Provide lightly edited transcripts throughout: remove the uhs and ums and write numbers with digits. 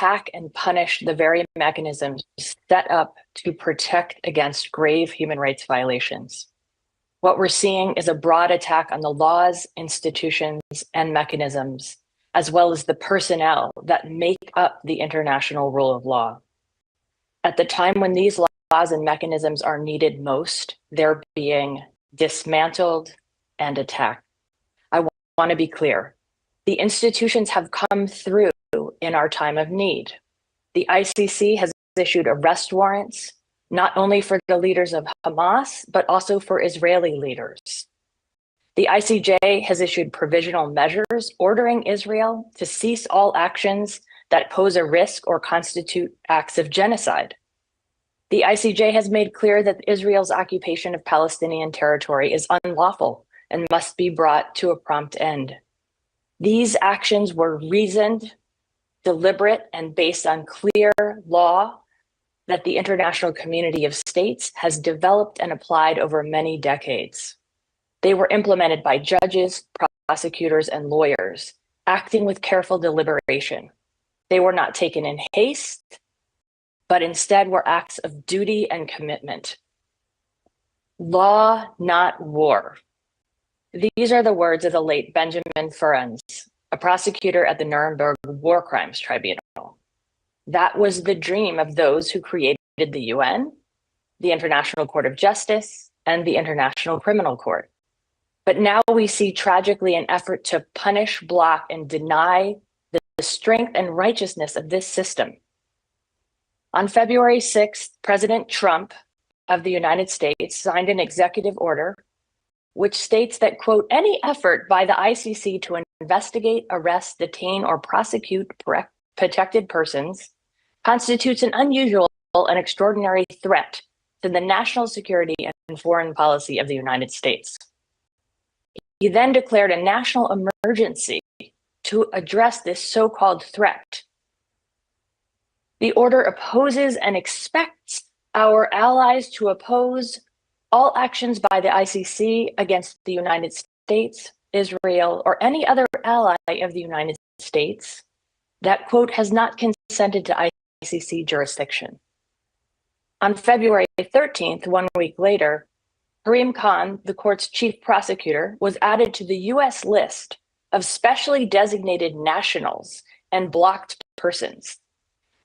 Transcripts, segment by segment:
attack and punish the very mechanisms set up to protect against grave human rights violations. What we're seeing is a broad attack on the laws, institutions, and mechanisms, as well as the personnel that make up the international rule of law. At the time when these laws and mechanisms are needed most, they're being dismantled and attacked. I want to be clear. The institutions have come through in our time of need. The ICC has issued arrest warrants, not only for the leaders of Hamas, but also for Israeli leaders. The ICJ has issued provisional measures ordering Israel to cease all actions that pose a risk or constitute acts of genocide. The ICJ has made clear that Israel's occupation of Palestinian territory is unlawful and must be brought to a prompt end. These actions were reasoned, deliberate, and based on clear law that the international community of states has developed and applied over many decades. They were implemented by judges, prosecutors, and lawyers, acting with careful deliberation. They were not taken in haste, but instead were acts of duty and commitment. Law, not war. These are the words of the late Benjamin Ferencz, a prosecutor at the Nuremberg War Crimes Tribunal. That was the dream of those who created the UN, the International Court of Justice, and the International Criminal Court. But now we see tragically an effort to punish, block, and deny the strength and righteousness of this system. On February 6th, President Trump of the United States signed an executive order which states that, quote, any effort by the ICC to investigate, arrest, detain, or prosecute protected persons constitutes an unusual and extraordinary threat to the national security and foreign policy of the United States. He then declared a national emergency to address this so-called threat. The order opposes and expects our allies to oppose all actions by the ICC against the United States, Israel, or any other ally of the United States that, quote, has not consented to ICC jurisdiction. On February 13th, 1 week later, Karim Khan, the court's chief prosecutor, was added to the US list of specially designated nationals and blocked persons.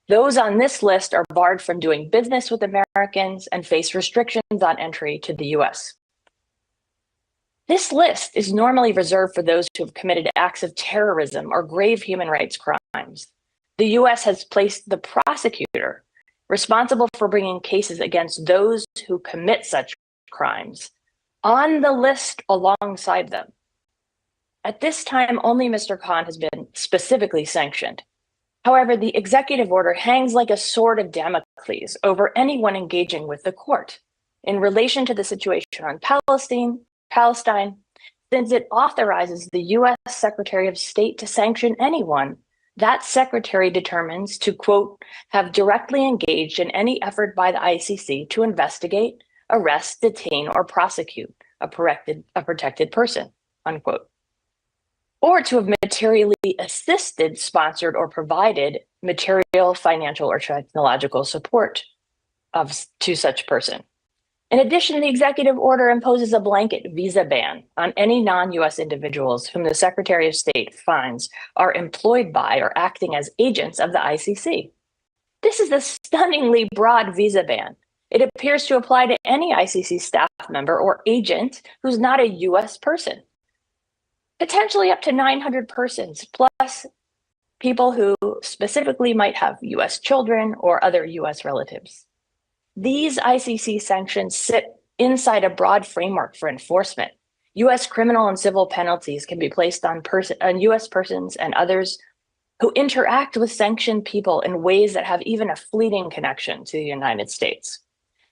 Those on this list are barred from doing business with Americans and face restrictions on entry to the US. This list is normally reserved for those who have committed acts of terrorism or grave human rights crimes. The US has placed the prosecutor responsible for bringing cases against those who commit such crimes on the list alongside them. At this time, only Mr. Khan has been specifically sanctioned. However, the executive order hangs like a sword of Damocles over anyone engaging with the court in relation to the situation on Palestine, since it authorizes the US Secretary of State to sanction anyone that secretary determines to, quote, have directly engaged in any effort by the ICC to investigate, arrest, detain, or prosecute a protected person, unquote. Or to have materially assisted, sponsored, or provided material, financial, or technological support to such person. In addition, the executive order imposes a blanket visa ban on any non-US individuals whom the Secretary of State finds are employed by or acting as agents of the ICC. This is a stunningly broad visa ban. It appears to apply to any ICC staff member or agent who's not a US person. Potentially up to 900 persons, plus people who specifically might have US children or other US relatives. These ICC sanctions sit inside a broad framework for enforcement. US criminal and civil penalties can be placed on US persons and others who interact with sanctioned people in ways that have even a fleeting connection to the United States.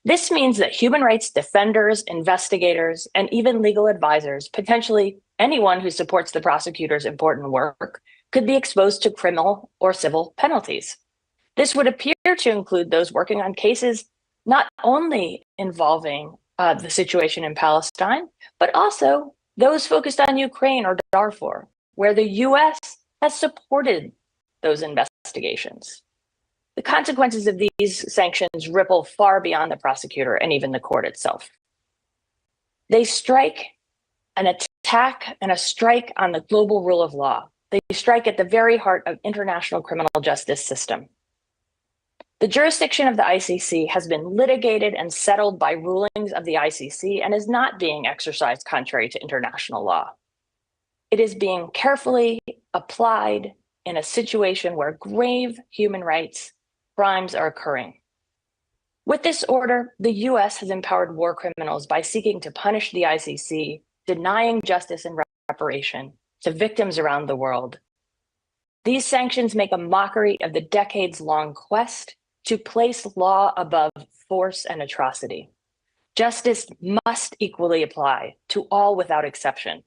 This means that human rights defenders, investigators, and even legal advisors, potentially anyone who supports the prosecutor's important work, could be exposed to criminal or civil penalties. This would appear to include those working on cases not only involving the situation in Palestine, but also those focused on Ukraine or Darfur, where the US has supported those investigations. consequences of these sanctions ripple far beyond the prosecutor and even the court itself. They strike an attack and a strike on the global rule of law. They strike at the very heart of international criminal justice system. The jurisdiction of the ICC has been litigated and settled by rulings of the ICC and is not being exercised contrary to international law. It is being carefully applied in a situation where grave human rights crimes are occurring. With this order, the US has empowered war criminals by seeking to punish the ICC, denying justice and reparation to victims around the world. These sanctions make a mockery of the decades-long quest to place law above force and atrocity. Justice must equally apply to all without exception.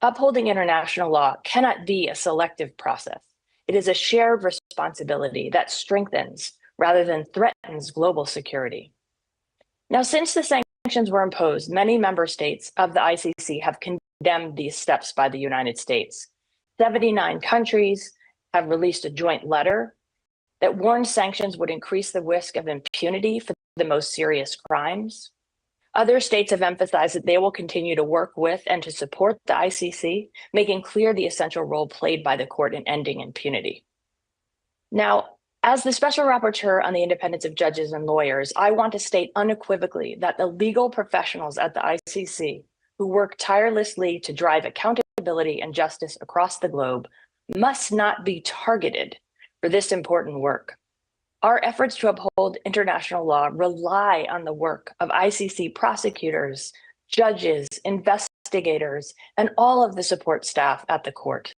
Upholding international law cannot be a selective process. It is a shared responsibility that strengthens rather than threatens global security. Now, since the sanctions were imposed, many member states of the ICC have condemned these steps by the United States. 79 countries have released a joint letter that warns sanctions would increase the risk of impunity for the most serious crimes. Other states have emphasized that they will continue to work with and to support the ICC, making clear the essential role played by the court in ending impunity. Now, as the Special Rapporteur on the independence of judges and lawyers, I want to state unequivocally that the legal professionals at the ICC who work tirelessly to drive accountability and justice across the globe must not be targeted for this important work. Our efforts to uphold international law rely on the work of ICC prosecutors, judges, investigators, and all of the support staff at the court.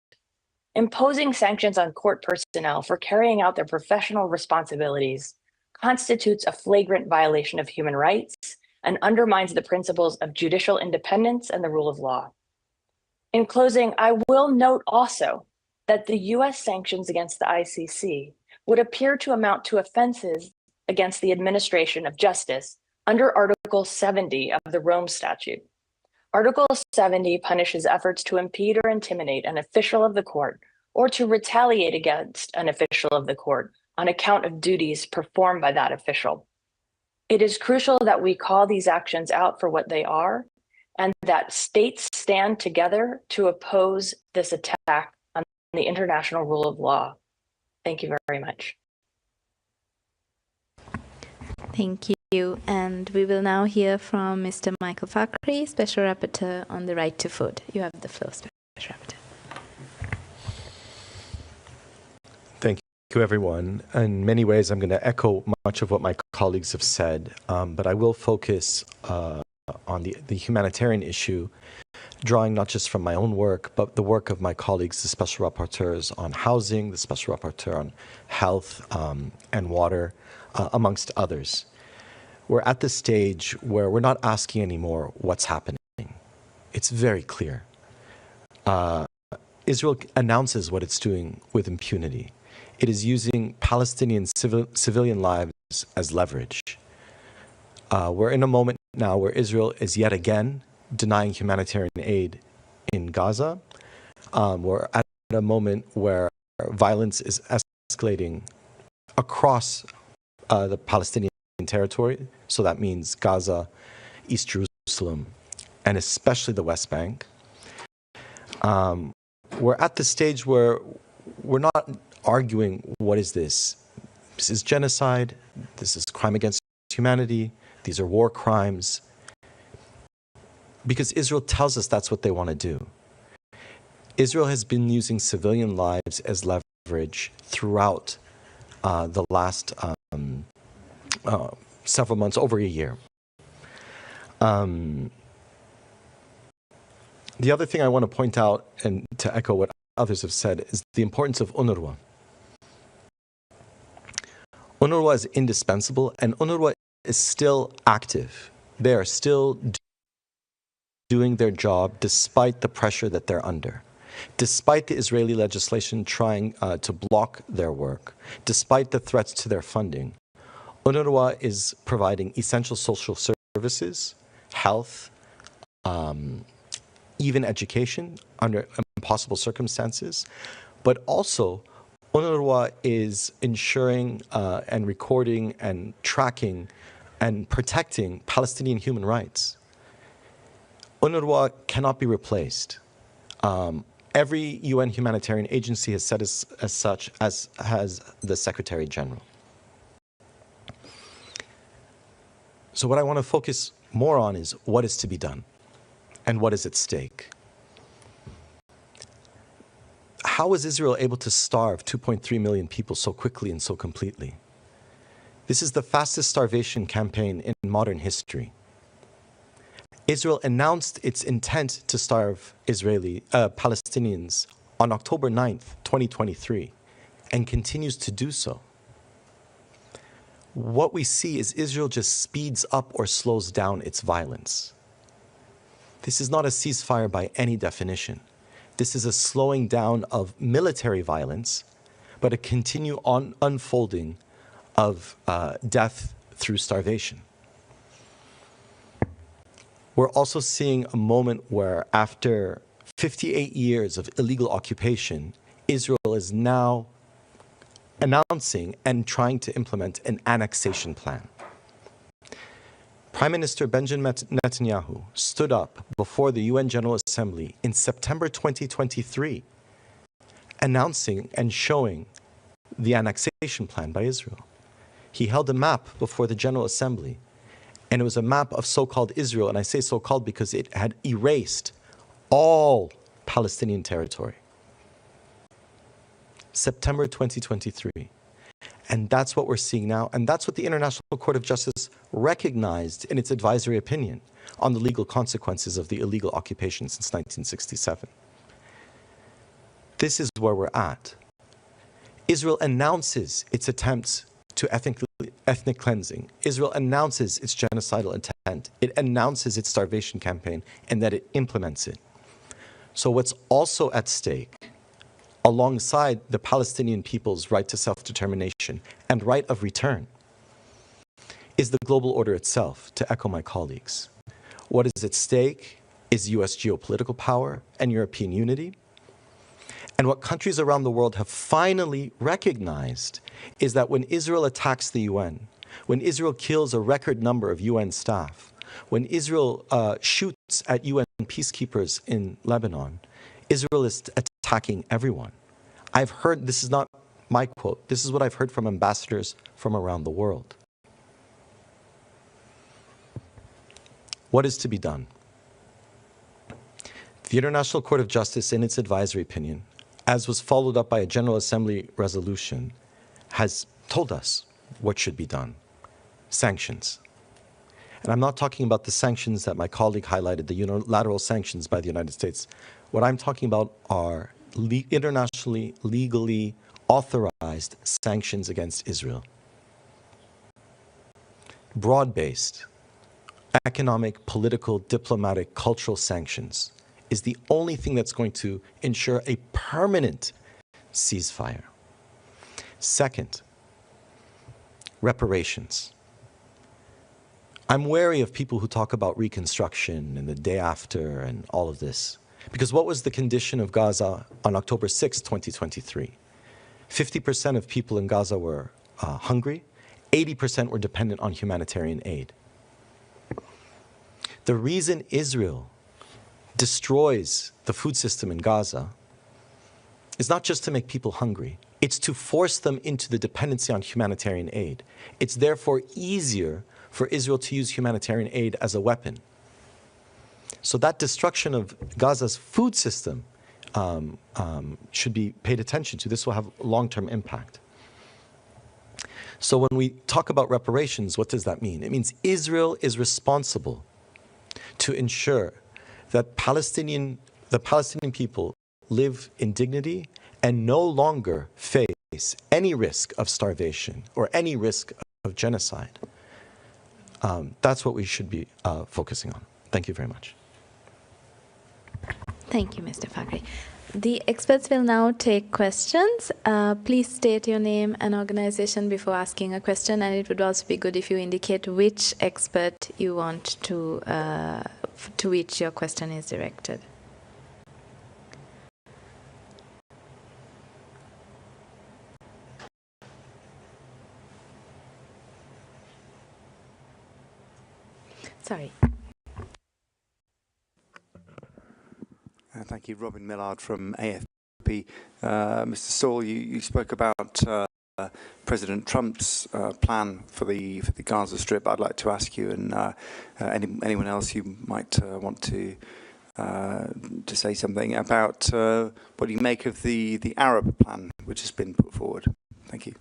Imposing sanctions on court personnel for carrying out their professional responsibilities constitutes a flagrant violation of human rights and undermines the principles of judicial independence and the rule of law. In closing, I will note also that the US sanctions against the ICC would appear to amount to offenses against the administration of justice under Article 70 of the Rome Statute. Article 70 punishes efforts to impede or intimidate an official of the court or to retaliate against an official of the court on account of duties performed by that official. It is crucial that we call these actions out for what they are and that states stand together to oppose this attack on the international rule of law. Thank you very much. Thank you. And we will now hear from Mr. Michael Fakhri, Special Rapporteur on the right to food. You have the floor, Special Rapporteur. Thank you, everyone. In many ways, I'm going to echo much of what my colleagues have said, but I will focus on the humanitarian issue, drawing not just from my own work, but the work of my colleagues, the Special Rapporteurs on housing, the Special Rapporteur on health and water, amongst others. We're at the stage where we're not asking anymore what's happening. It's very clear. Israel announces what it's doing with impunity. It is using Palestinian civilian lives as leverage. We're in a moment now where Israel is yet again denying humanitarian aid in Gaza. We're at a moment where violence is escalating across the Palestinian territory. So that means Gaza, East Jerusalem, and especially the West Bank. We're at the stage where we're not arguing, what is this? This is genocide. This is crime against humanity. These are war crimes. Because Israel tells us that's what they want to do. Israel has been using civilian lives as leverage throughout the last several months, over a year. The other thing I want to point out, and to echo what others have said, is the importance of UNRWA. UNRWA is indispensable, and UNRWA is still active. They are still doing their job despite the pressure that they're under, despite the Israeli legislation trying to block their work, despite the threats to their funding. UNRWA is providing essential social services, health, even education under impossible circumstances, but also UNRWA is ensuring and recording and tracking and protecting Palestinian human rights. UNRWA cannot be replaced. Every UN humanitarian agency has said as such, as has the Secretary General. So what I want to focus more on is what is to be done and what is at stake. How is Israel able to starve 2.3 million people so quickly and so completely? This is the fastest starvation campaign in modern history. Israel announced its intent to starve Palestinians on October 9th, 2023, and continues to do so. What we see is Israel just speeds up or slows down its violence. This is not a ceasefire by any definition. This is a slowing down of military violence, but a continued unfolding of death through starvation. We're also seeing a moment where, after 58 years of illegal occupation, Israel is now announcing and trying to implement an annexation plan. Prime Minister Benjamin Netanyahu stood up before the UN General Assembly in September 2023, announcing and showing the annexation plan by Israel. He held a map before the General Assembly, and it was a map of so-called Israel, and I say so-called because it had erased all Palestinian territory. September 2023. And that's what we're seeing now, and that's what the International Court of Justice recognized in its advisory opinion on the legal consequences of the illegal occupation since 1967. This is where we're at. Israel announces its attempts to ethnic cleansing. Israel announces its genocidal intent. It announces its starvation campaign, and that it implements it. So what's also at stake, alongside the Palestinian people's right to self-determination and right of return, is the global order itself, to echo my colleagues. What is at stake is US geopolitical power and European unity. And what countries around the world have finally recognized is that when Israel attacks the UN, when Israel kills a record number of UN staff, when Israel shoots at UN peacekeepers in Lebanon, Israel is attacking everyone. I've heard, this is not my quote, this is what I've heard from ambassadors from around the world. What is to be done? The International Court of Justice, in its advisory opinion, as was followed up by a General Assembly resolution, has told us what should be done. Sanctions. And I'm not talking about the sanctions that my colleague highlighted, the unilateral sanctions by the United States. What I'm talking about are internationally, legally authorized sanctions against Israel. Broad-based, economic, political, diplomatic, cultural sanctions is the only thing that's going to ensure a permanent ceasefire. Second, reparations. I'm wary of people who talk about reconstruction and the day after and all of this. Because what was the condition of Gaza on October 6, 2023? 50% of people in Gaza were hungry. 80% were dependent on humanitarian aid. The reason Israel destroys the food system in Gaza is not just to make people hungry. It's to force them into the dependency on humanitarian aid. It's therefore easier for Israel to use humanitarian aid as a weapon. So that destruction of Gaza's food system should be paid attention to. This will have long-term impact. So when we talk about reparations, what does that mean? It means Israel is responsible to ensure that the Palestinian people live in dignity and no longer face any risk of starvation or any risk of genocide. That's what we should be focusing on. Thank you very much. Thank you, Mr. Fakhri. The experts will now take questions. Please state your name and organization before asking a question, and it would also be good if you indicate which expert you want to which your question is directed. Sorry. Thank you. Robin Millard from AFP. Mr. Saul, you spoke about President Trump's plan for the Gaza Strip. I'd like to ask you, and anyone else you might want to say something about what you make of the Arab plan which has been put forward. Thank you.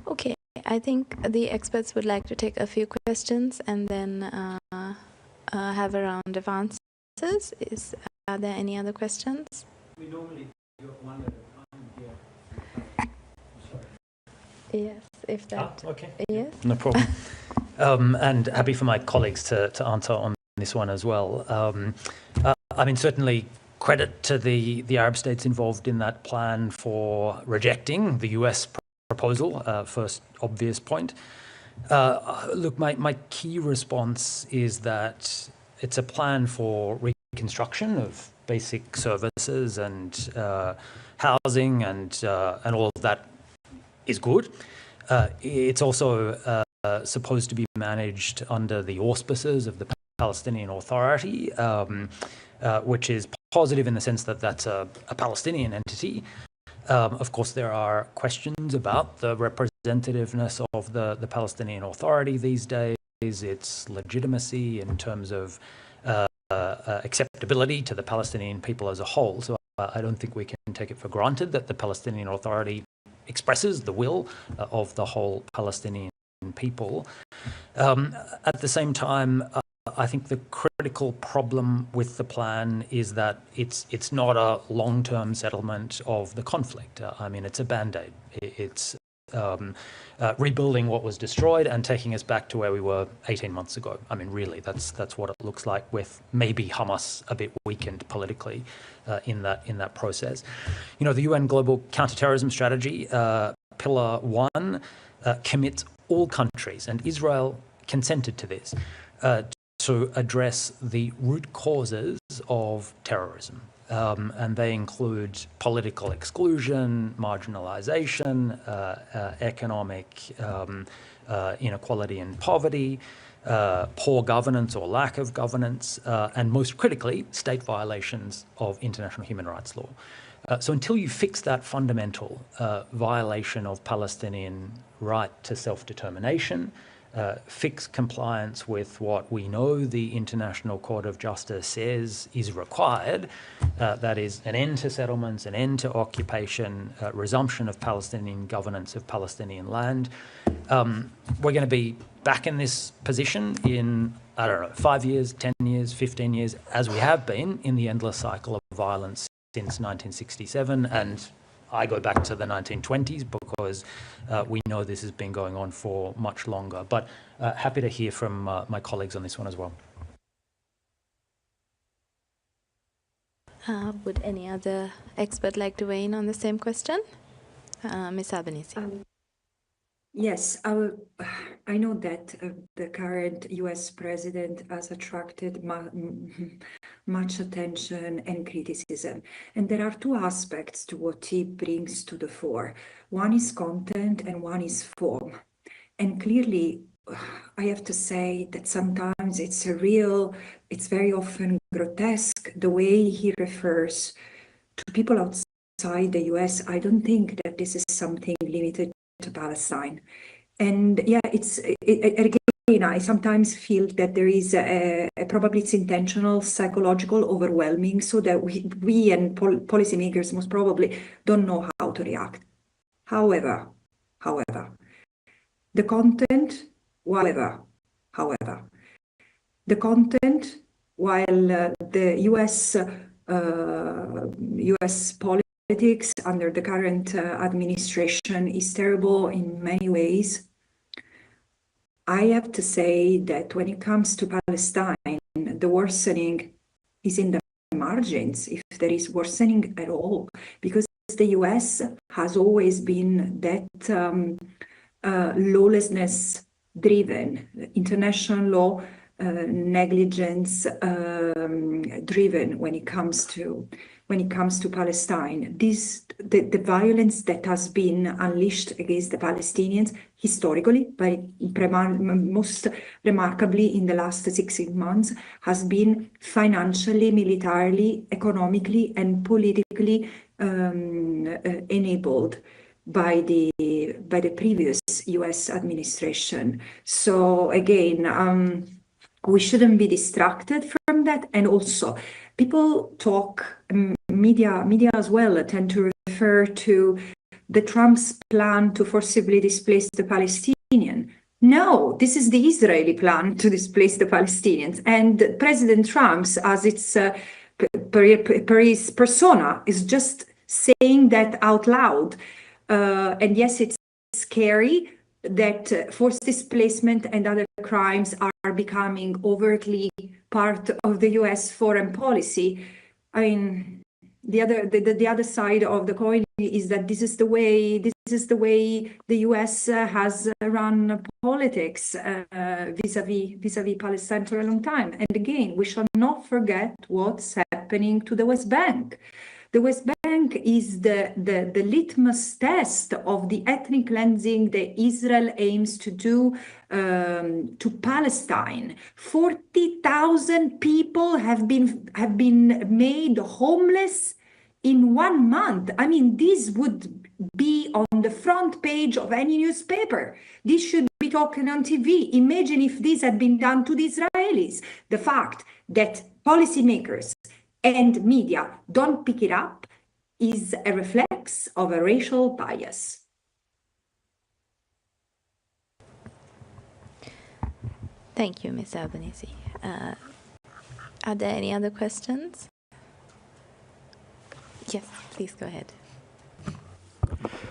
Okay, I think the experts would like to take a few questions and then have a round of answers. Are there any other questions? We normally do it one at a time here. Yes, if that. Okay. Yes. No problem. And happy for my colleagues to answer on this one as well. I mean, certainly credit to the Arab states involved in that plan for rejecting the US proposal, first obvious point. Look, my key response is that it's a plan for reconstruction of basic services and housing and all of that is good. It's also supposed to be managed under the auspices of the Palestinian Authority, which is positive in the sense that that's a Palestinian entity. Of course, there are questions about the representativeness of the Palestinian Authority these days, its legitimacy in terms of acceptability to the Palestinian people as a whole. So I don't think we can take it for granted that the Palestinian Authority expresses the will of the whole Palestinian people. At the same time, I think the critical problem with the plan is that it's not a long-term settlement of the conflict. I mean, it's a band-aid. It's rebuilding what was destroyed and taking us back to where we were 18 months ago. I mean, really, that's what it looks like, with maybe Hamas a bit weakened politically in that process. You know, the UN Global Counterterrorism Strategy, Pillar 1, commits all countries, and Israel consented to this, to address the root causes of terrorism. And they include political exclusion, marginalization, economic inequality and poverty, poor governance or lack of governance, and most critically, state violations of international human rights law. So until you fix that fundamental violation of Palestinian right to self-determination, fix compliance with what we know the International Court of Justice says is required, that is an end to settlements, an end to occupation, resumption of Palestinian governance of Palestinian land. We're going to be back in this position in, I don't know, 5 years, 10 years, 15 years, as we have been in the endless cycle of violence since 1967, and I go back to the 1920s because we know this has been going on for much longer. But happy to hear from my colleagues on this one as well. Would any other expert like to weigh in on the same question? Ms. Albanese. Yes, I know that the current US president has attracted much attention and criticism. And there are two aspects to what he brings to the fore. One is content and one is form. And clearly, I have to say that sometimes it's very often grotesque, the way he refers to people outside the US. I don't think that this is something limited to Palestine. And yeah, again, I sometimes feel that there is probably it's intentional, psychological, overwhelming, so that we and policymakers most probably don't know how to react. However, the content, while the US politics under the current administration is terrible in many ways, I have to say that when it comes to Palestine, the worsening is in the margins, if there is worsening at all, because the US has always been that lawlessness driven, international law negligence driven when it comes to when it comes to Palestine. The violence that has been unleashed against the Palestinians historically, most remarkably in the last 16 months, has been financially, militarily, economically, and politically enabled by the previous US administration. So again, we shouldn't be distracted from that. And also, people talk, media as well tend to refer to the Trump's plan to forcibly displace the Palestinians. No, this is the Israeli plan to displace the Palestinians. And President Trump's, as its per his persona, is just saying that out loud. And yes, it's scary that forced displacement and other crimes are becoming overtly part of the US foreign policy. I mean, the other side of the coin is that this is the way the US has run politics vis-a-vis Palestine for a long time. And again, we shall not forget what's happening to the West Bank. The West Bank is the litmus test of the ethnic cleansing that Israel aims to do to Palestine. 40,000 people have been made homeless in 1 month. I mean, this would be on the front page of any newspaper. This should be talking on TV. Imagine if this had been done to the Israelis. The fact that policymakers and media don't pick it up is a reflex of a racial bias. Thank you, Ms. Albanese. Are there any other questions? Yes, please go ahead.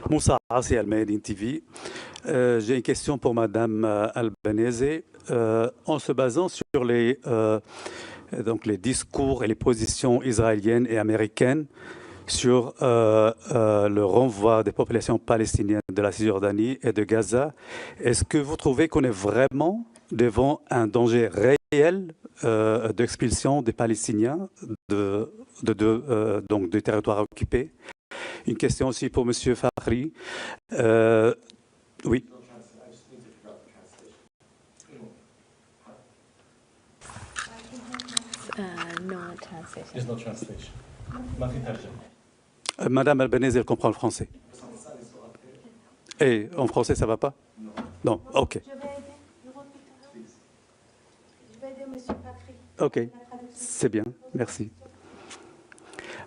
Moussa Assi Al-Mayadeen TV. J'ai une question pour Madame Albanese. En se basant sur donc les discours et les positions israéliennes et américaines sur le renvoi des populations palestiniennes de la Cisjordanie et de Gaza, est-ce que vous trouvez qu'on est vraiment devant un danger réel d'expulsion des Palestiniens donc des territoires occupés? Une question aussi pour Monsieur Fakhri. Oui. No translation. There's no translation. Madame Albanese, elle comprend le français. Et en français, ça ne va pas? Non. OK. Je vais aider M. Fakhri. OK. C'est bien. Merci.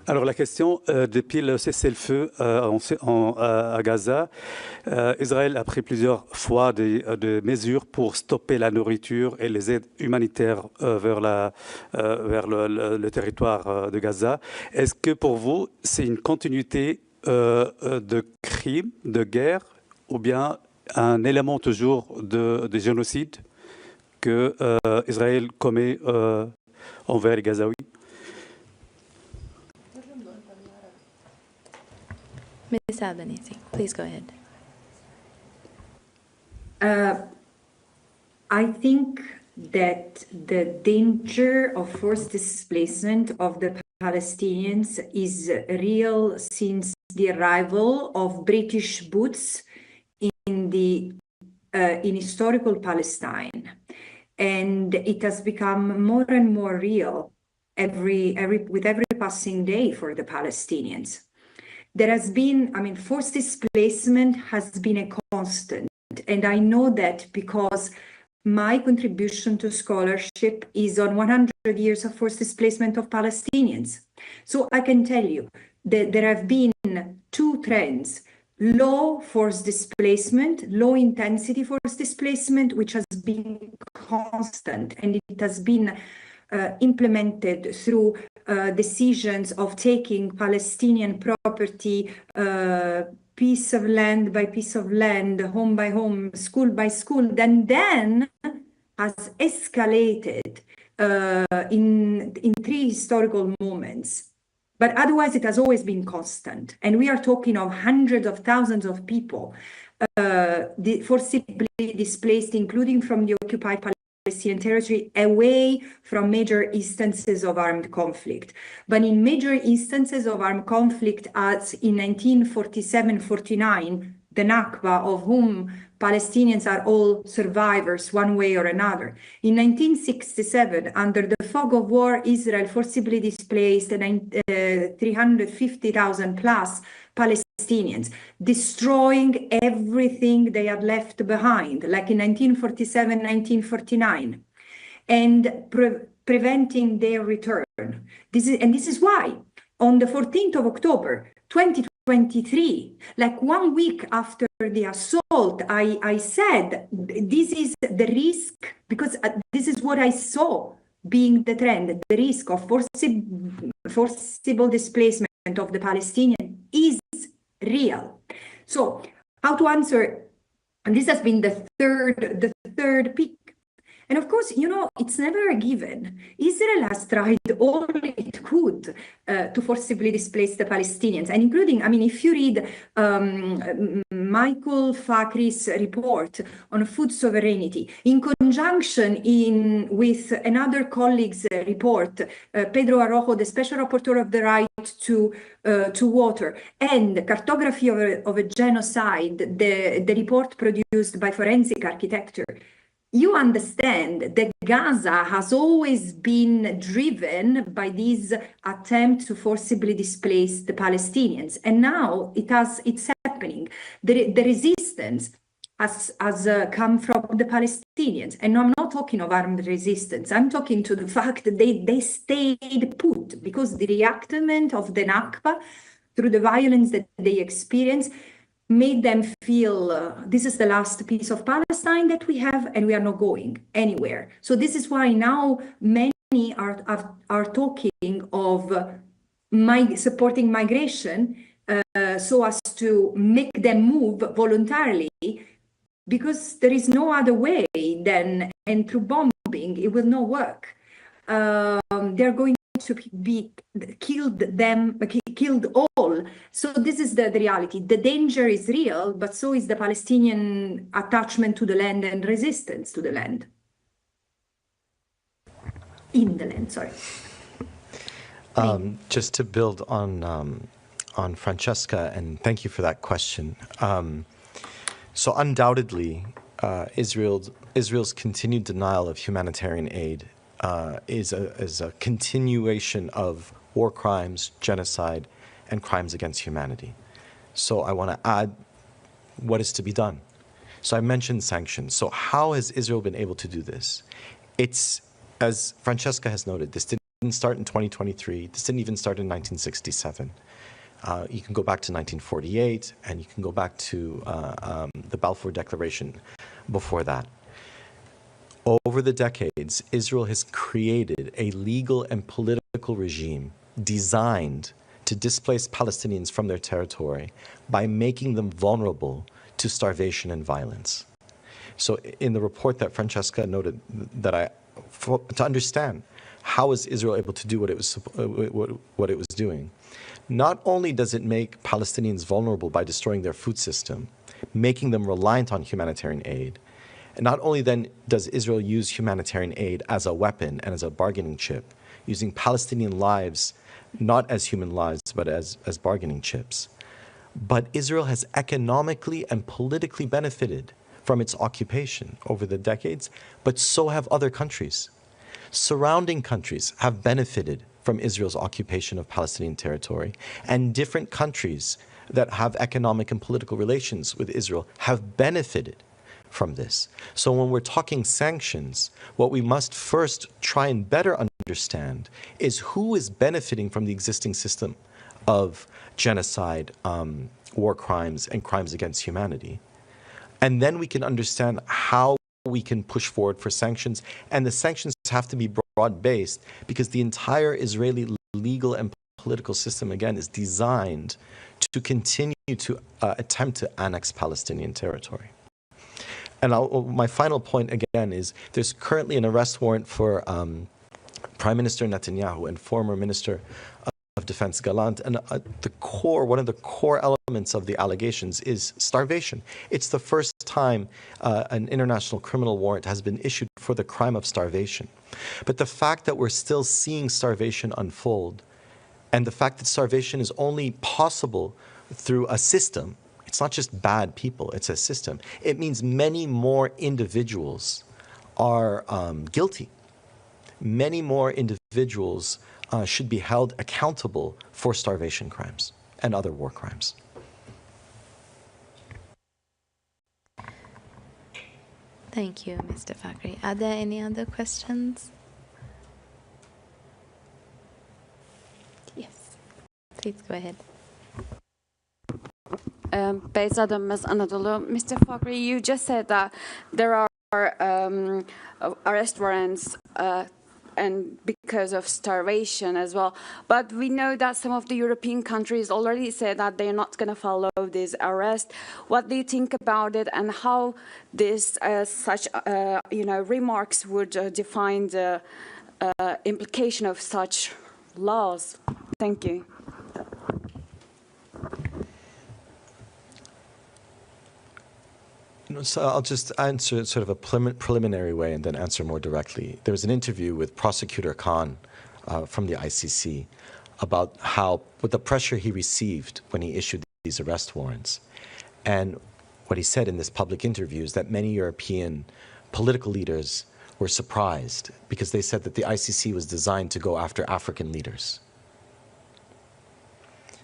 Alors la question, depuis le cessez-le-feu à Gaza, Israël a pris plusieurs fois des mesures pour stopper la nourriture et les aides humanitaires vers le territoire de Gaza. Est-ce que pour vous, c'est une continuité de crimes, de guerre, ou bien un élément toujours de génocide que Israël commet envers les Gazaouis? Ms. Albanese, please go ahead. I think that the danger of forced displacement of the Palestinians is real since the arrival of British boots in historical Palestine, and it has become more and more real with every passing day for the Palestinians. There has been, I mean, forced displacement has been a constant. And I know that because my contribution to scholarship is on 100 years of forced displacement of Palestinians. So I can tell you that there have been two trends: low forced displacement, low intensity forced displacement, which has been constant, and it has been implemented through decisions of taking Palestinian property piece of land by piece of land, home by home, school by school, then has escalated in three historical moments. But otherwise, it has always been constant. And we are talking of hundreds of thousands of people forcibly displaced, including from the occupied Palestinian territory away from major instances of armed conflict. But in major instances of armed conflict, as in 1947-49, the Nakba, of whom Palestinians are all survivors one way or another. In 1967, under the fog of war, Israel forcibly displaced 350,000 plus Palestinians, destroying everything they had left behind, like in 1947, 1949, and preventing their return. This is why, on the 14th of October, 2023, like 1 week after the assault, I said, this is the risk, because this is what I saw being the trend, the risk of forcible displacement of the Palestinians is real. So how to answer, and this has been the third peak. And of course, you know, it's never a given. Israel has tried all it could to forcibly displace the Palestinians, and including, I mean, if you read Michael Fakhri's report on food sovereignty, in conjunction with another colleague's report, Pedro Arrojo, the Special Rapporteur of the Right to Water, and Cartography of a Genocide, the report produced by Forensic Architecture, you understand that Gaza has always been driven by this attempt to forcibly displace the Palestinians. And now it's happening. The resistance has come from the Palestinians. And I'm not talking of armed resistance. I'm talking to the fact that they stayed put, because the reenactment of the Nakba through the violence that they experienced made them feel this is the last piece of Palestine that we have, and we are not going anywhere. So this is why now many are talking of supporting migration so as to make them move voluntarily, because there is no other way than, and through bombing, it will not work. They're going to be killed all. So this is the reality. The danger is real, but so is the Palestinian attachment to the land and resistance to the land. In the land, sorry. Just to build on Francesca, and thank you for that question. So undoubtedly, Israel's continued denial of humanitarian aid is a continuation of war crimes, genocide, and crimes against humanity. So I want to add what is to be done. So I mentioned sanctions. So how has Israel been able to do this? It's, as Francesca has noted, this didn't start in 2023. This didn't even start in 1967. You can go back to 1948, and you can go back to the Balfour Declaration before that. Over the decades, Israel has created a legal and political regime designed to displace Palestinians from their territory by making them vulnerable to starvation and violence. So in the report that Francesca noted, to understand how is Israel able to do what it was doing, not only does it make Palestinians vulnerable by destroying their food system, making them reliant on humanitarian aid, and not only then does Israel use humanitarian aid as a weapon and as a bargaining chip, using Palestinian lives not as human lives, but as bargaining chips, but Israel has economically and politically benefited from its occupation over the decades, but so have other countries. Surrounding countries have benefited from Israel's occupation of Palestinian territory, and different countries that have economic and political relations with Israel have benefited from this. So when we're talking sanctions, what we must first try and better understand is who is benefiting from the existing system of genocide, war crimes, and crimes against humanity. And then we can understand how we can push forward for sanctions. And the sanctions have to be broad-based, because the entire Israeli legal and political system, again, is designed to continue to attempt to annex Palestinian territory. And my final point, again, is there's currently an arrest warrant for Prime Minister Netanyahu and former Minister of Defense Galant, and one of the core elements of the allegations is starvation. It's the first time an international criminal warrant has been issued for the crime of starvation. But the fact that we're still seeing starvation unfold, and the fact that starvation is only possible through a system, it's not just bad people, it's a system, it means many more individuals are guilty. Many more individuals should be held accountable for starvation crimes and other war crimes. Thank you, Mr. Fakhri. Are there any other questions? Yes, please go ahead. Beyzadeh, Ms. Anadolu. Mr. Fakhri, you just said that there are arrest warrants and because of starvation as well. But we know that some of the European countries already said that they're not going to follow this arrest. What do you think about it, and how this such remarks would define the implication of such laws? Thank you. So I'll just answer sort of a preliminary way and then answer more directly. There was an interview with Prosecutor Khan from the ICC about what the pressure he received when he issued these arrest warrants. And what he said in this public interview is that many European political leaders were surprised because they said that the ICC was designed to go after African leaders.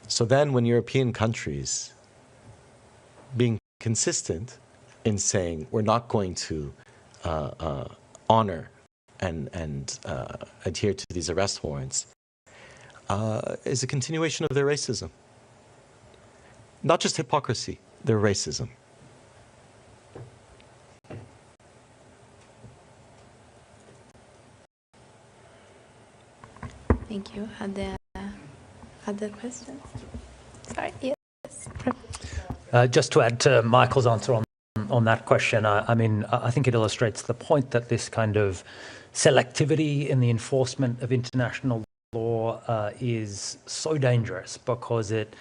So then when European countries, being consistent in saying we're not going to honor and adhere to these arrest warrants, is a continuation of their racism. Not just hypocrisy, their racism. Thank you. Are there other questions? Sorry, yes. Just to add to Michael's answer on that question, I mean, I think it illustrates the point that this kind of selectivity in the enforcement of international law is so dangerous, because it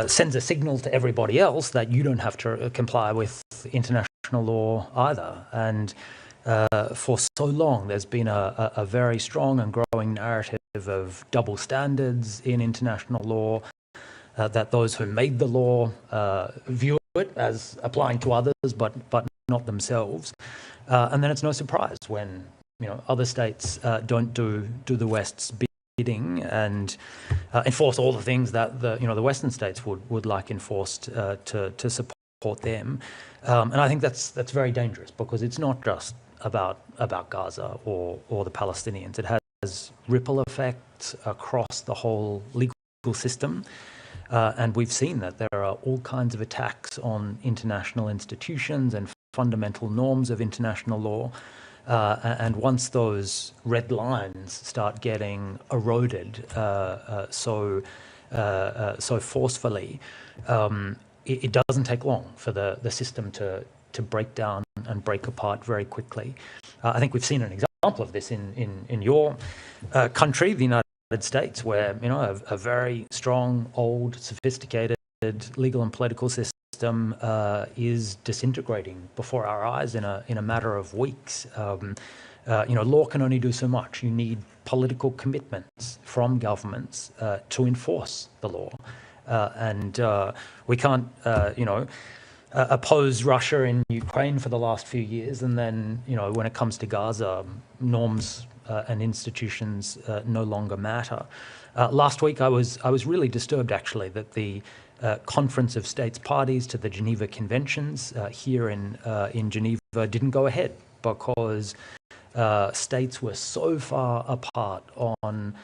sends a signal to everybody else that you don't have to comply with international law either. And for so long, there's been a very strong and growing narrative of double standards in international law, that those who made the law view it as applying to others, but not themselves. And then it's no surprise when other states don't do the West's bidding and enforce all the things that the Western states would like enforced to support them. And I think that's very dangerous, because it's not just about Gaza or the Palestinians. It has ripple effects across the whole legal system. And we've seen that there are all kinds of attacks on international institutions and fundamental norms of international law. And once those red lines start getting eroded so forcefully, it doesn't take long for the system to break down and break apart very quickly. I think we've seen an example of this in your country, the United States, where a very strong, old, sophisticated legal and political system is disintegrating before our eyes in a matter of weeks. Law can only do so much. You need political commitments from governments to enforce the law, and we can't, oppose Russia in Ukraine for the last few years, and then when it comes to Gaza, norms and institutions no longer matter. Last week, I was really disturbed, actually, that the Conference of States Parties to the Geneva Conventions here in Geneva didn't go ahead, because states were so far apart on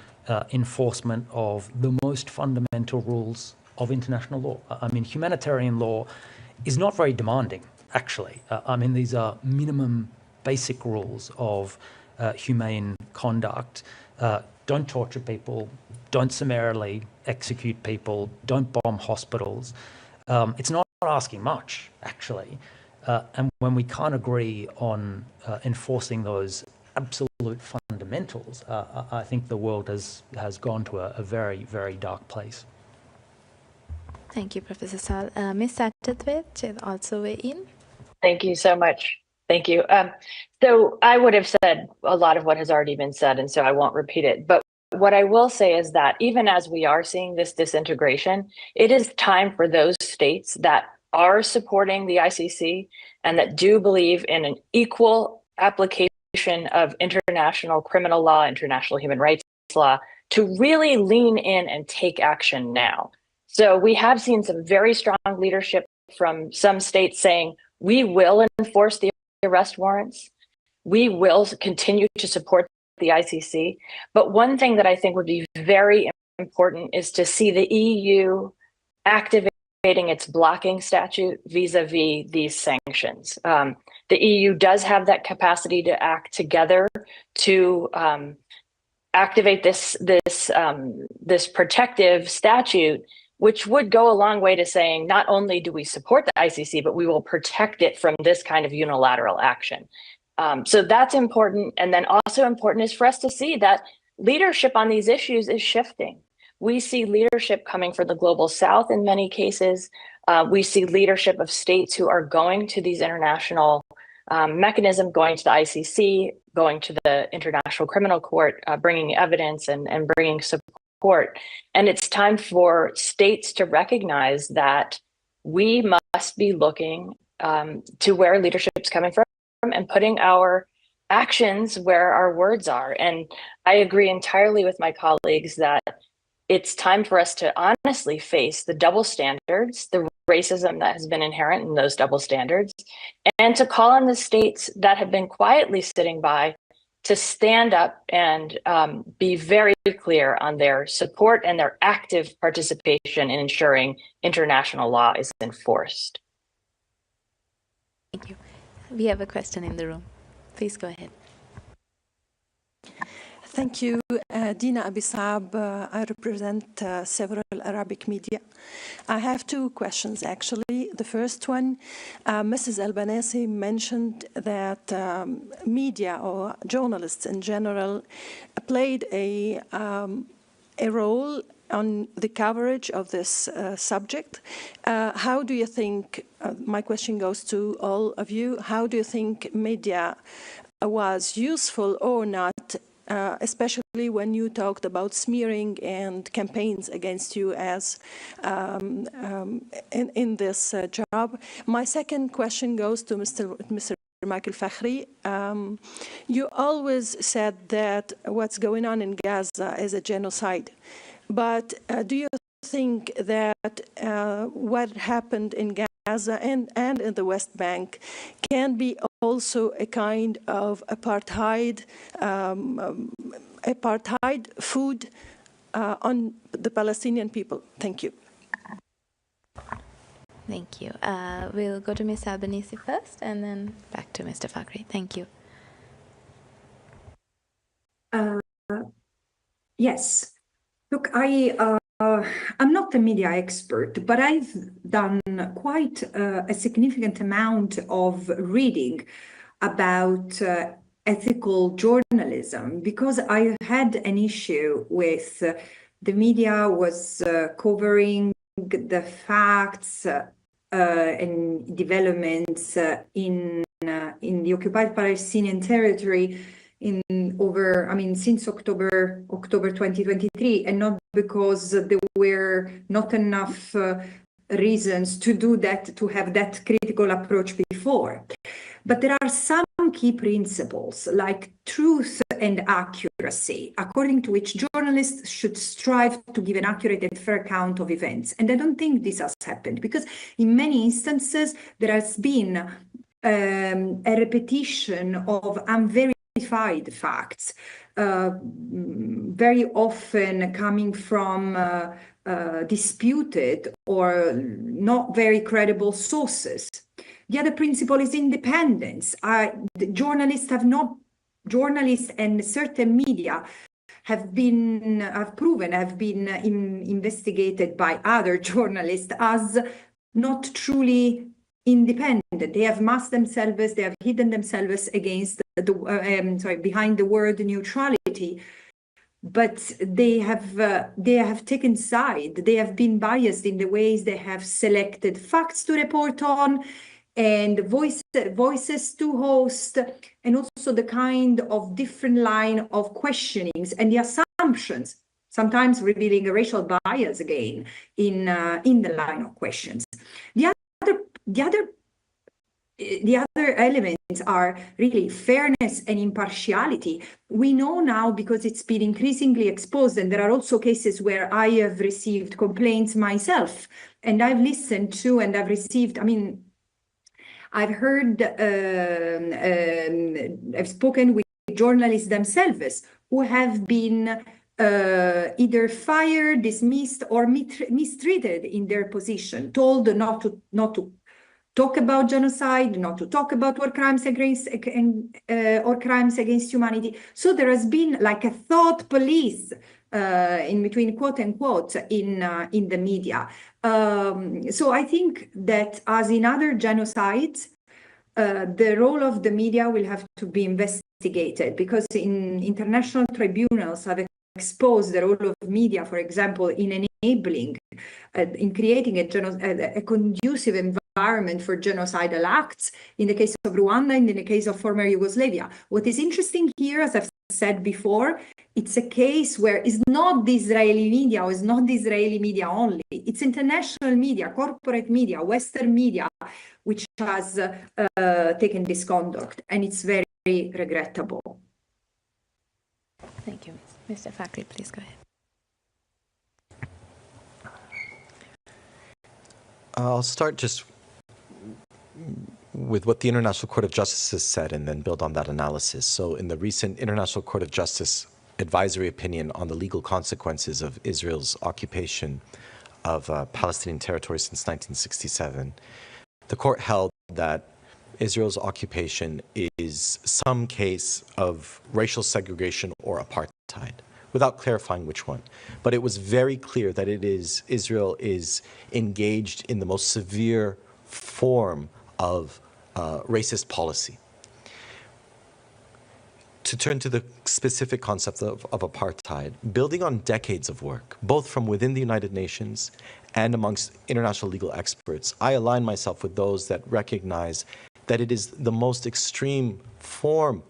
enforcement of the most fundamental rules of international law. I mean, humanitarian law is not very demanding, actually. I mean, these are minimum basic rules of humane conduct. Don't torture people, don't summarily execute people, don't bomb hospitals. It's not asking much, actually. And when we can't agree on enforcing those absolute fundamentals, I think the world has gone to a very, very dark place. Thank you, Professor Saul. Ms. Satterthwaite should also weigh in. Thank you so much. Thank you. So I would have said a lot of what has already been said, and so I won't repeat it. But what I will say is that even as we are seeing this disintegration, it is time for those states that are supporting the ICC and that do believe in an equal application of international criminal law, international human rights law, to really lean in and take action now. So we have seen some very strong leadership from some states saying, we will enforce the arrest warrants. We will continue to support the ICC. But one thing that I think would be very important is to see the EU activating its blocking statute vis-a-vis these sanctions. The EU does have that capacity to act together to activate this protective statute, which would go a long way to saying not only do we support the ICC, but we will protect it from this kind of unilateral action. So that's important. And then also important is for us to see that leadership on these issues is shifting. We see leadership coming from the global south in many cases. We see leadership of states who are going to these international mechanisms, going to the ICC, going to the International Criminal Court, bringing evidence and bringing support. And it's time for states to recognize that we must be looking to where leadership's coming from and putting our actions where our words are. And I agree entirely with my colleagues that it's time for us to honestly face the double standards, the racism that has been inherent in those double standards, and to call on the states that have been quietly sitting by to stand up and be very clear on their support and their active participation in ensuring international law is enforced. Thank you. We have a question in the room. Please go ahead. Thank you, Dina Abisab. I represent several Arabic media. I have two questions, actually. The first one, Mrs. Albanese mentioned that media or journalists in general played a role on the coverage of this subject. How do you think, my question goes to all of you, how do you think media was useful or not, especially when you talked about smearing and campaigns against you as in this job? My second question goes to Mr. Michael Fakhri. You always said that what's going on in Gaza is a genocide. But do you think that what happened in Gaza and in the West Bank can be also a kind of apartheid food on the Palestinian people? Thank you. Thank you. We'll go to Ms. Albanese first and then back to Mr. Fakhri. Thank you. Yes. Look, I'm not a media expert, but I've done quite a significant amount of reading about ethical journalism because I had an issue with the media was covering the facts and developments in the occupied Palestinian territory since October 2023, and not because there were not enough reasons to do that, to have that critical approach before. But there are some key principles like truth and accuracy, according to which journalists should strive to give an accurate and fair account of events. And I don't think this has happened because in many instances there has been a repetition of unverified facts, very often coming from disputed or not very credible sources. The other principle is independence. Journalists and certain media have been investigated by other journalists as not truly independent. They have masked themselves, they have hidden themselves against behind the word neutrality. But they have taken side. They have been biased in the ways they have selected facts to report on, and voices to host, and also the kind of different line of questionings and the assumptions, sometimes revealing a racial bias again in the line of questions. The other elements are really fairness and impartiality. We know now, because it's been increasingly exposed, and there are also cases where I have received complaints myself, and I've listened to and I've received, I've heard, I've spoken with journalists themselves who have been either fired, dismissed, or mistreated in their position, told not to talk about genocide, not to talk about war crimes against or crimes against humanity. So there has been like a thought police, in between quote unquote, in the media. So I think that, as in other genocides, the role of the media will have to be investigated, because in international tribunals have exposed the role of media, for example, in enabling, in creating a conducive environment for genocidal acts, in the case of Rwanda and in the case of former Yugoslavia. What is interesting here, as I've said before, it's a case where it's not the Israeli media, or it's not the Israeli media only. It's international media, corporate media, Western media, which has taken this conduct, and it's very regrettable. Thank you. Mr. Fakhri, please go ahead. I'll start just with what the International Court of Justice has said and then build on that analysis. So in the recent International Court of Justice advisory opinion on the legal consequences of Israel's occupation of Palestinian territories since 1967, the court held that Israel's occupation is some case of racial segregation or apartheid, without clarifying which one. But it was very clear that Israel is engaged in the most severe form of racist policy. To turn to the specific concept of apartheid, building on decades of work, both from within the United Nations and amongst international legal experts, I align myself with those that recognize that it is the most extreme form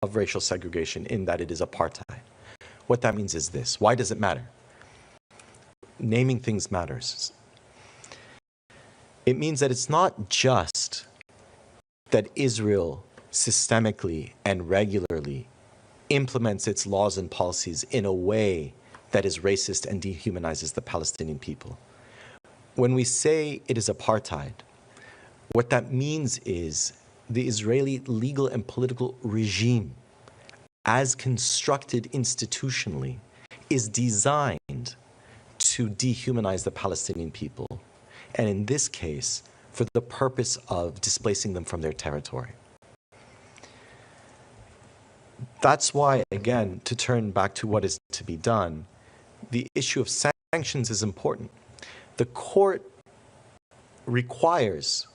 of racial segregation, in that it is apartheid. What that means is this. Why does it matter? Naming things matters. It means that it's not just that Israel systemically and regularly implements its laws and policies in a way that is racist and dehumanizes the Palestinian people. When we say it is apartheid, what that means is the Israeli legal and political regime, as constructed institutionally, is designed to dehumanize the Palestinian people, and in this case, for the purpose of displacing them from their territory. That's why, again, to turn back to what is to be done, the issue of sanctions is important. The court requires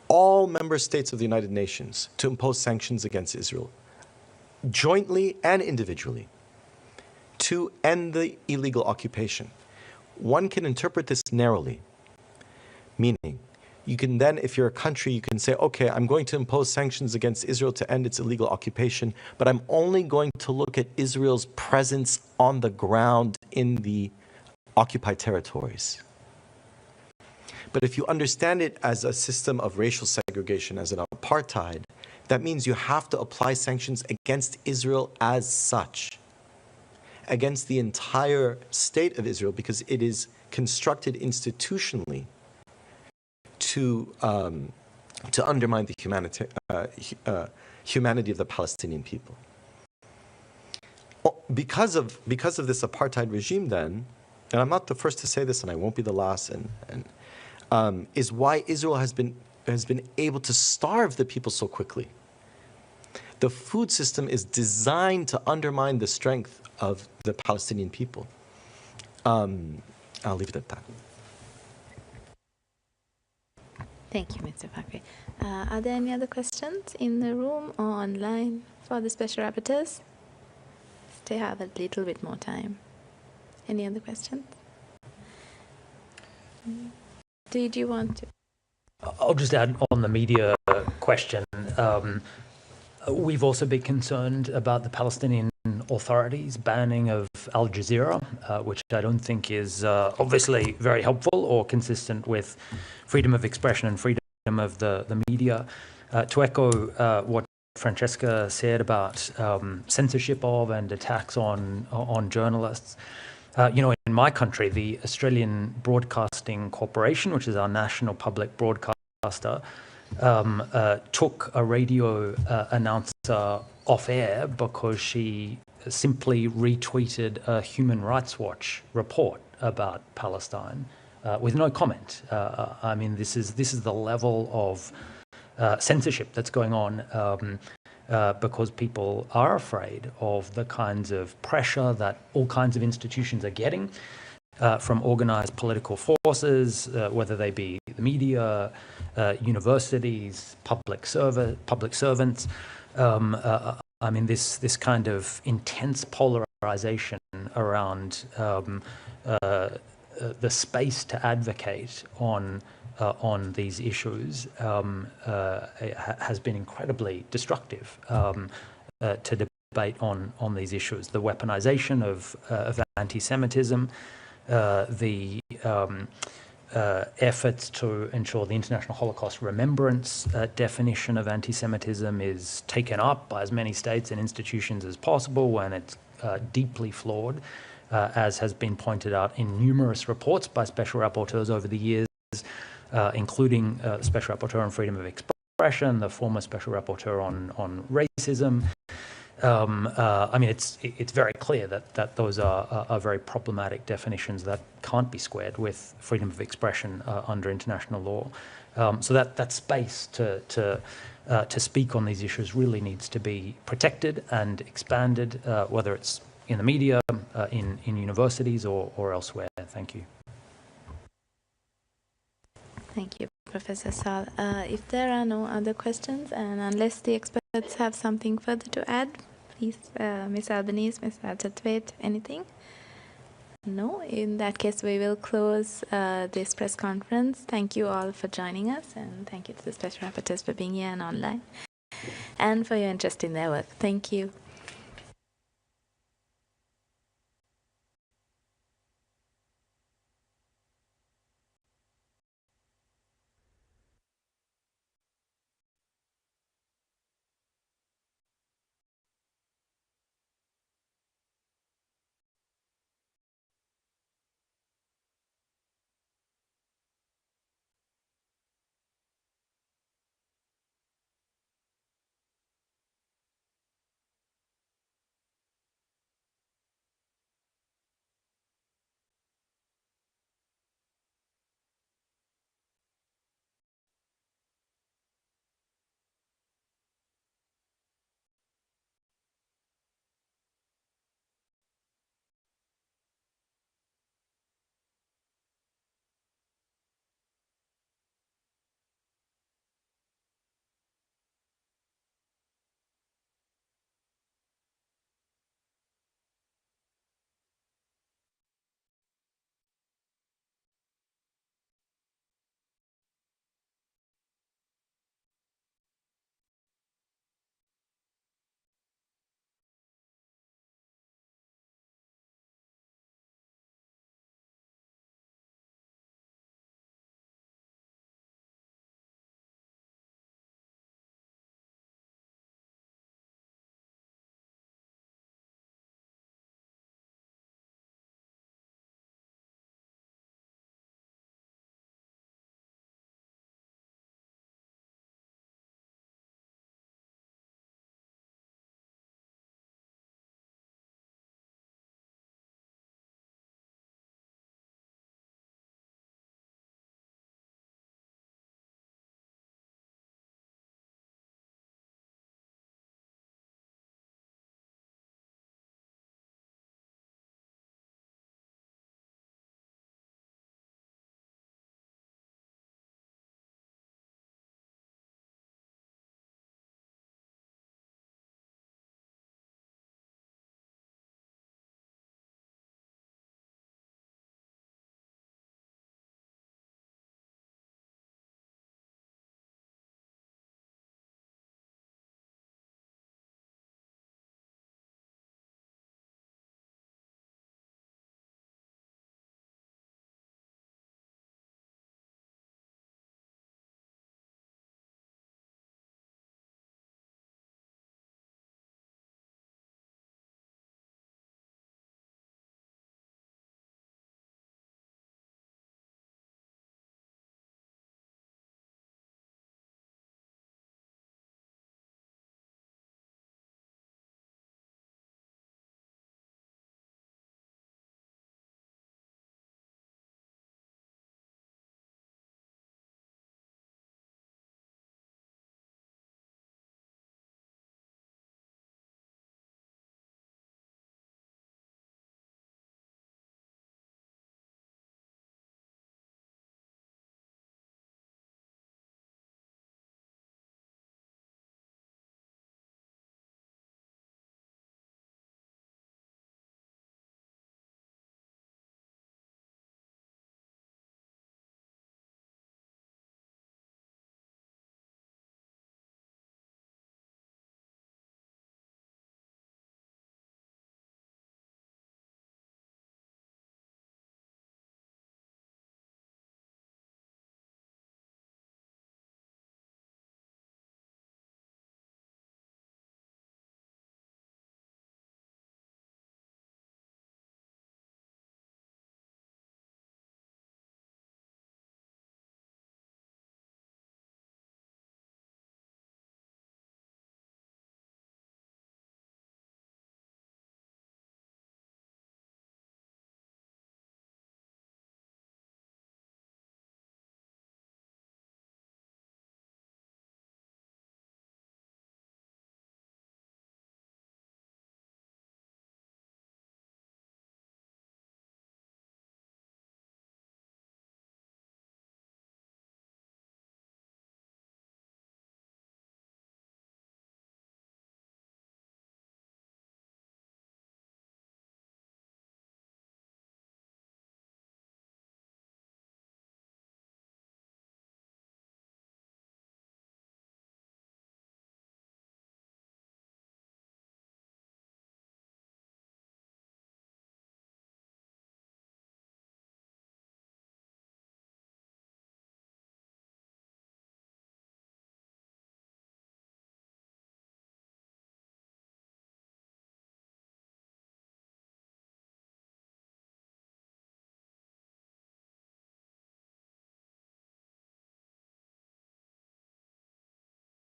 all member states of the United Nations to impose sanctions against Israel, jointly and individually, to end the illegal occupation. One can interpret this narrowly, meaning you can then, if you're a country, you can say, okay, I'm going to impose sanctions against Israel to end its illegal occupation, but I'm only going to look at Israel's presence on the ground in the occupied territories. But if you understand it as a system of racial segregation, as an apartheid, that means you have to apply sanctions against Israel as such, against the entire state of Israel, because it is constructed institutionally to undermine the humanity of the Palestinian people. Because of this apartheid regime, then, and I'm not the first to say this, and I won't be the last, is why Israel has been able to starve the people so quickly. The food system is designed to undermine the strength of the Palestinian people. I'll leave it at that. Thank you, Mr. Fakhri. Are there any other questions in the room or online for the Special Rapporteurs? Still have a little bit more time. Any other questions? Did you want to? I'll just add on the media question. We've also been concerned about the Palestinian Authority's banning of Al Jazeera, which I don't think is obviously very helpful or consistent with freedom of expression and freedom of the media. To echo what Francesca said about censorship of and attacks on journalists, in my country, the Australian Broadcasting Corporation, which is our national public broadcaster, took a radio announcer off air because she simply retweeted a Human Rights Watch report about Palestine with no comment. I mean, this is the level of censorship that's going on because people are afraid of the kinds of pressure that all kinds of institutions are getting from organized political forces, whether they be the media, universities, public servants. I mean, this kind of intense polarization around the space to advocate on these issues has been incredibly destructive to debate on these issues. The weaponization of anti-Semitism, the efforts to ensure the International Holocaust Remembrance definition of anti-Semitism is taken up by as many states and institutions as possible when it's deeply flawed, as has been pointed out in numerous reports by special rapporteurs over the years, including the Special Rapporteur on Freedom of Expression, the former Special Rapporteur on racism. I mean, it's very clear that those are very problematic definitions that can't be squared with freedom of expression under international law. So that space to speak on these issues really needs to be protected and expanded, whether it's in the media, in universities, or elsewhere. Thank you. Thank you, Professor Saul. If there are no other questions, and unless the experts have something further to add, please, Ms. Albanese, Ms. Satterthwaite, anything? No? In that case, we will close this press conference. Thank you all for joining us, and thank you to the Special Rapporteurs for being here and online, and for your interest in their work. Thank you.